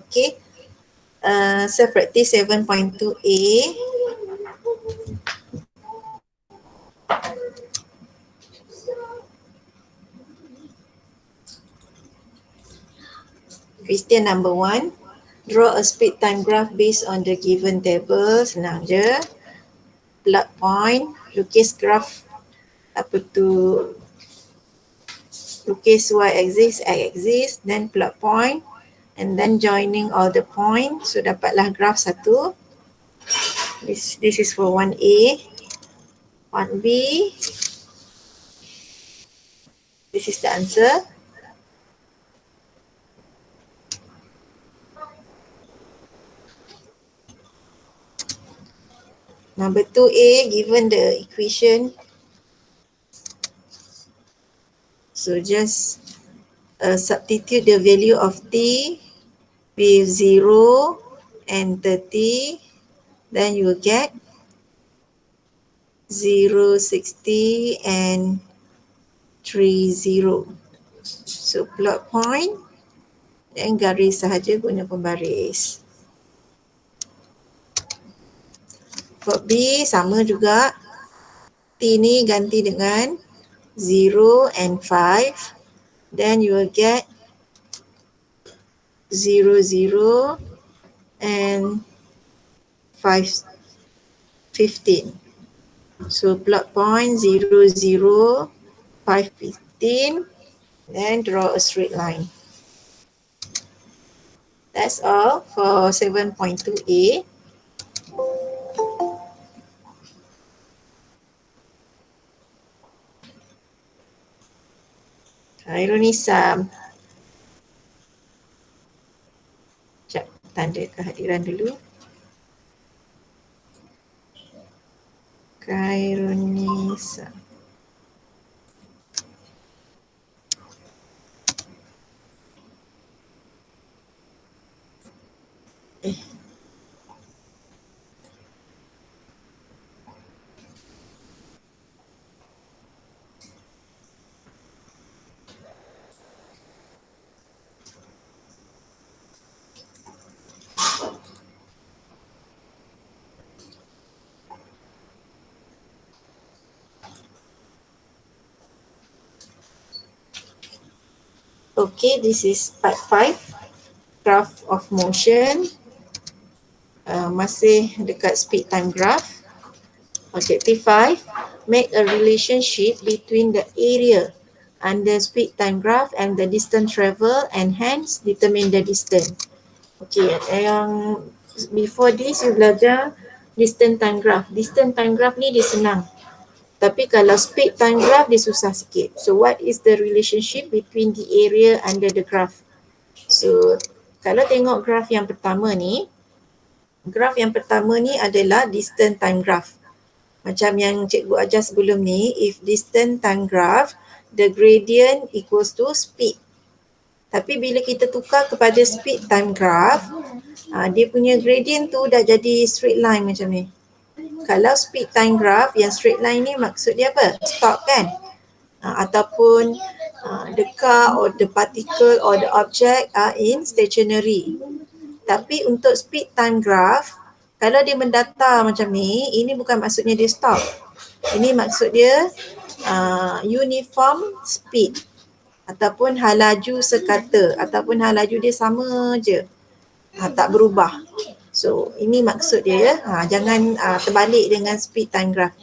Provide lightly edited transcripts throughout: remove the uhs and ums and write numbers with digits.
Okay. Self-practice 7.2a. Question number 1. Draw a speed time graph based on the given table. Senang je. Plot point. Lukis graph apa tu, lukis y-axis, x-axis, then plot point, and then joining all the points. So dapatlah graph satu. This is for 1A. 1B. This is the answer. Number 2A, given the equation. So just substitute the value of t with 0 and 30. Then you will get 0, 60 and 30. So plot point dan garis sahaja guna pembaris. For B sama juga. T ni ganti dengan 0 and 5. Then you will get 0, 0 and 5, 15. So plot point 0, 0, 5, 15. Then draw a straight line. That's all for 7.2a. Khairunisa. Sekejap, tanda kehadiran dulu. Khairunisa. Okay, this is part 5, graph of motion. Masih dekat speed time graph. Objective 5, make a relationship between the area under speed time graph and the distance travel and hence determine the distance. Okay, yang before this you belajar distance time graph. Distance time graph ni dia senang. Tapi kalau speed time graph dia susah sikit. So what is the relationship between the area under the graph? So kalau tengok graph yang pertama ni, graph yang pertama ni adalah distance time graph. Macam yang cikgu ajar sebelum ni, if distance time graph, the gradient equals to speed. Tapi bila kita tukar kepada speed time graph, dia punya gradient tu dah jadi straight line macam ni. Kalau speed time graph yang straight line ni maksud dia apa? Stop kan? Ataupun the car or the particle or the object are in stationary. Tapi untuk speed time graph, kalau dia mendatar macam ni, ini bukan maksudnya dia stop. Ini maksud dia uniform speed ataupun hal laju sekata ataupun hal laju dia sama je, tak berubah. So ini maksud dia ya. Jangan terbalik dengan speed time graph.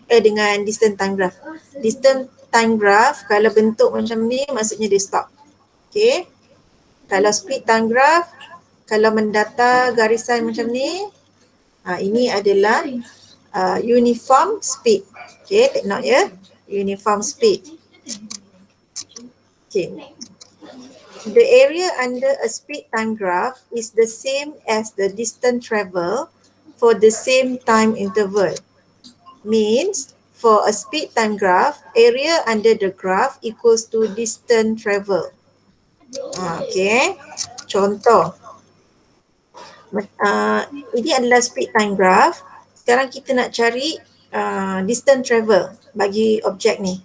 Dengan distance time graph. Distance time graph kalau bentuk macam ni maksudnya dia stop. Okay. Kalau speed time graph, kalau mendatar garisan macam ni, ini adalah uniform speed. Okay, take note ya. Uniform speed. Okay. The area under a speed time graph is the same as the distance travel for the same time interval. Means for a speed time graph, area under the graph equals to distance travel. Okay. Contoh. Ini adalah speed time graph. Sekarang kita nak cari distance travel bagi objek ni.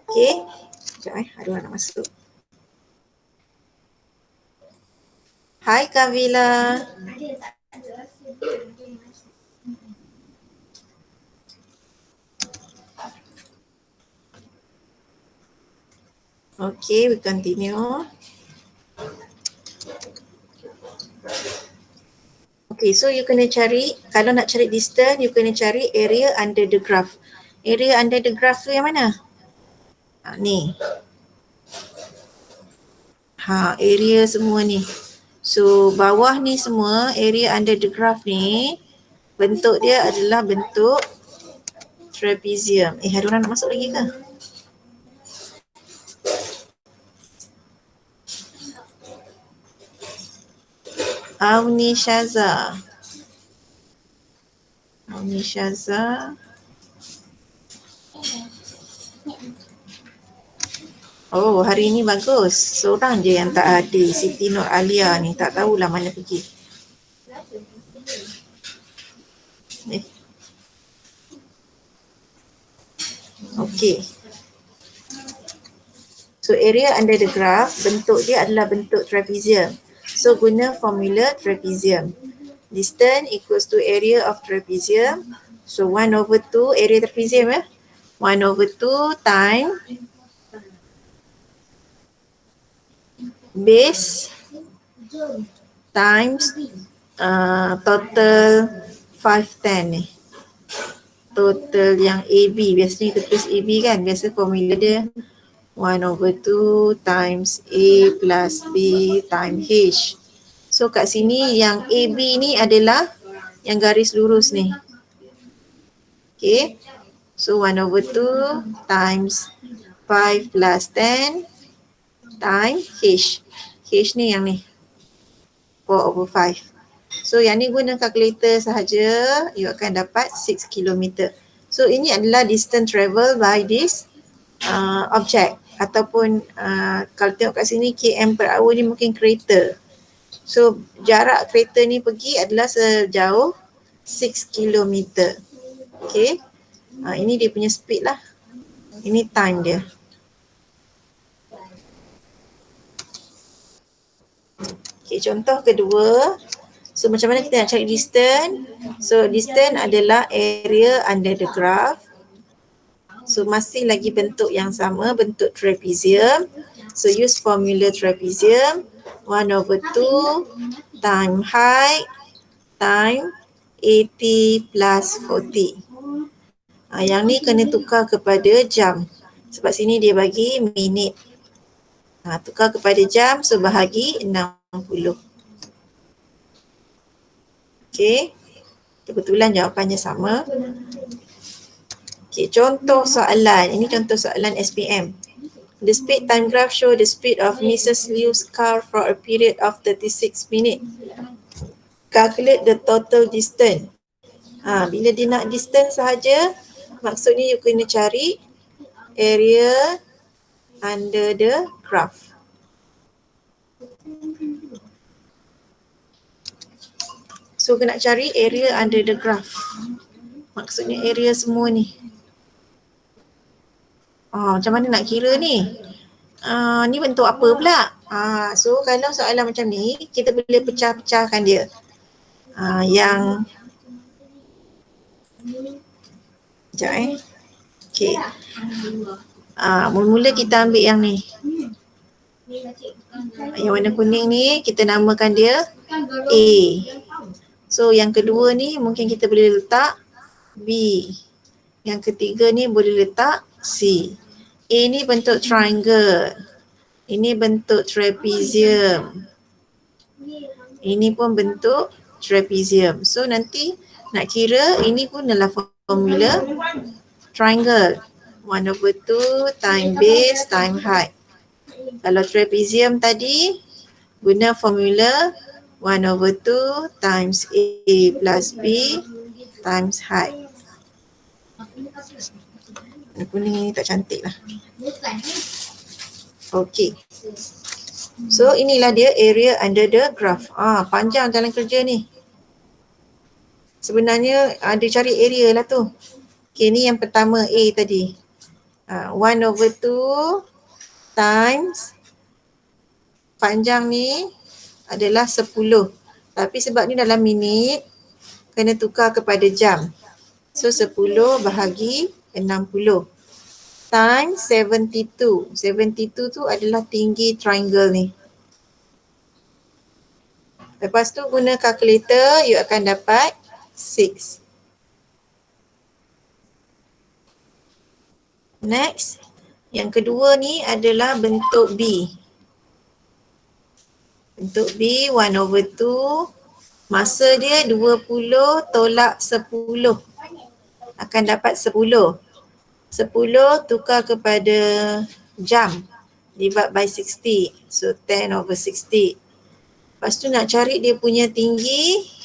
Okay. Sekejap ada orang nak masuk. Hai Kavila. Okay, we continue. Okay, so you kena cari, kalau nak cari distance, you kena cari area under the graph. Area under the graph tu yang mana? Ni. Area semua ni. So, bawah ni semua, area under the graph ni, bentuk dia adalah bentuk trapezium. Ada orang nak masuk lagi ke? Auni Syaza. Auni Syaza. Oh, hari ni bagus. Seorang je yang tak ada. Siti Nur Alia ni. Tak tahulah mana pergi. Okay. So, area under the graph, bentuk dia adalah bentuk trapezium. So, guna formula trapezium. Distance equals to area of trapezium. So, 1 over 2, area trapezium 1 over 2 time base times total 510 ni. Total yang AB, biasanya kita tulis AB kan, biasa formula dia 1 over 2 times A plus B times H. So kat sini yang AB ni adalah yang garis lurus ni. Okay, so 1 over 2 times 5 plus 10 times H. H ni yang ni 4 over 5. So yang ni guna kalkulator sahaja, you akan dapat 6 km. So ini adalah distance travel by this object. Ataupun kalau tengok kat sini km per hour ni mungkin kereta. So jarak kereta ni pergi adalah sejauh 6 km. Okay. Ini dia punya speed lah. Ini time dia. Okay, contoh kedua. So macam mana kita nak cari distance? So distance adalah area under the graph. So masih lagi bentuk yang sama, bentuk trapezium. So use formula trapezium. 1 over 2 time height time 80 plus 40. Yang ni kena tukar kepada jam. Sebab sini dia bagi minit. Tukar kepada jam, so bahagi 60. Okay, kebetulan jawapannya sama. Okay, contoh soalan. Ini contoh soalan SPM. The speed time graph show the speed of Mrs. Liu's car for a period of 36 minutes. Calculate the total distance. Bila dia nak distance sahaja, maksudnya you kena cari area under the graph. So kena cari area under the graph. Maksudnya area semua ni. Macam mana nak kira ni? Ni bentuk apa pula? So kalau soalan macam ni, kita boleh pecah-pecahkan dia. Yang sekejap Okay. Mula-mula kita ambil yang ni. Yang warna kuning ni kita namakan dia A. So yang kedua ni mungkin kita boleh letak B. Yang ketiga ni boleh letak C. A ni bentuk triangle. Ini bentuk trapezium. Ini pun bentuk trapezium. So nanti nak kira ini pun adalah formula triangle. 1 over 2 time base time height. Kalau trapezium tadi guna formula 1 over 2 times A plus B times height. Kuning ni tak cantik lah. Okay. So inilah dia area under the graph. Panjang jalan kerja ni. Sebenarnya dia cari area lah tu. Okay, ni yang pertama A tadi. 1 over 2 times panjang ni adalah 10. Tapi sebab ni dalam minit, kena tukar kepada jam. So 10 bahagi 60 times 72. 72 tu adalah tinggi triangle ni. Lepas tu guna calculator, you akan dapat 6. Next, yang kedua ni adalah bentuk B. Bentuk B 1/2. Masa dia 20 tolak 10. Akan dapat 10. 10 tukar kepada jam. Divide by 60. So 10/60. Lepas tu nak cari dia punya tinggi.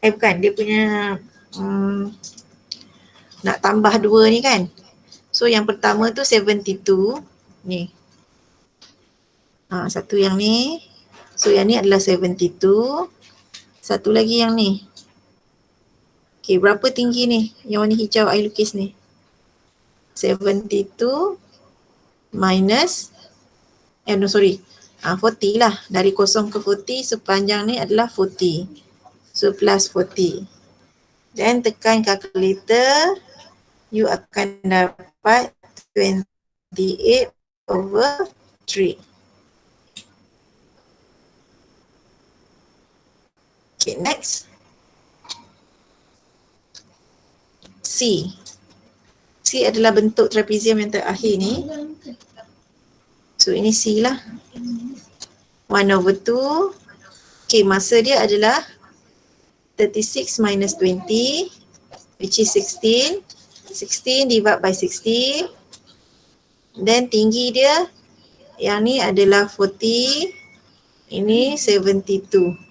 Bukan, dia punya nak tambah 2 ni kan. So yang pertama tu 72. Ni. Satu yang ni. So yang ni adalah 72. Satu lagi yang ni. Okay, berapa tinggi ni? Yang warna hijau I lukis ni. 72 minus 40 lah. Dari 0 ke 40 sepanjang ni adalah 40. So plus 40. Then tekan calculator, you akan dapat 28/3. Okay, next. C. C adalah bentuk trapezium yang terakhir ni. So ini C lah. 1/2. Okay, masa dia adalah 36 minus 20, which is 16. 16 divide by 60. Then tinggi dia, yang ni adalah 40. Ini 72.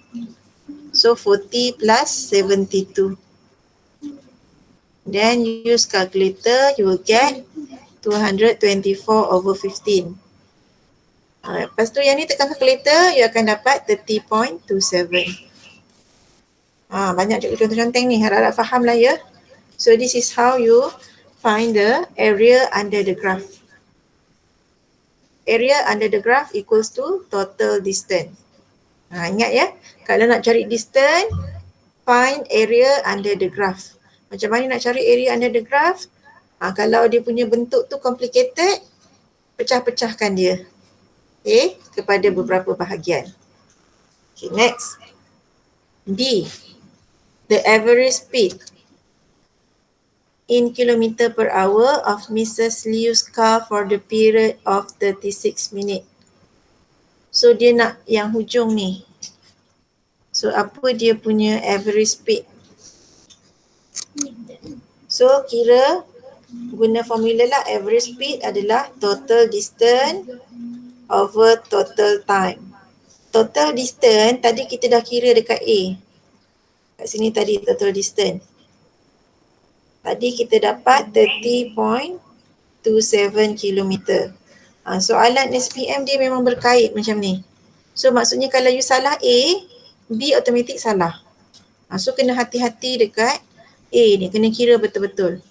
So 40 plus 72. Then use calculator, you will get 224/15. Lepas tu yang ni tekan calculator, you akan dapat 30.27. Banyak juga contoh-contoh ni, harap-harap faham lah ya. So this is how you find the area under the graph. Area under the graph equals to total distance. Ingat ya, kalau nak cari distance, find area under the graph. Macam mana nak cari area under the graph? Kalau dia punya bentuk tu complicated, pecah-pecahkan dia. Okay, kepada beberapa bahagian. Okay, next. D. The average speed in kilometer per hour of Mrs. Liu's car for the period of 36 minutes. So dia nak yang hujung ni. So apa dia punya average speed? So kira guna formula lah, average speed adalah total distance over total time. Total distance tadi kita dah kira dekat A. Kat sini tadi total distance. Tadi kita dapat 30.27 km. Soalan SPM dia memang berkait macam ni. So maksudnya kalau you salah A, B automatik salah. So kena hati-hati dekat A ni, kena kira betul-betul.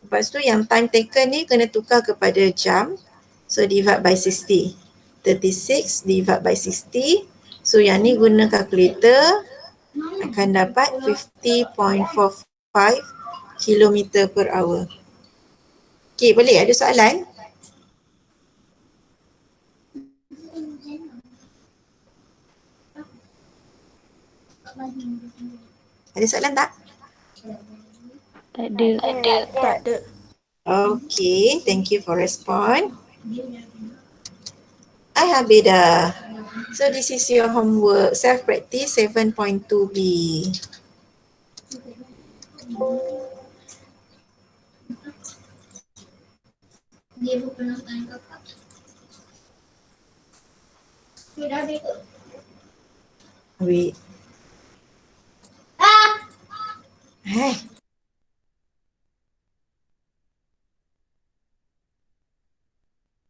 Lepas tu yang time taken ni kena tukar kepada jam. So divide by 60. 36 divide by 60. So yang ni guna calculator akan dapat 50.45 km per hour. Okay, boleh? Ada soalan? Ada soalan tak? Tak ada. Tak ada. Okay, thank you for respond. Beda. So this is your homework, self-practice 7.2b. Dia bukan nonton kakak. Sudah habis ke? Wait.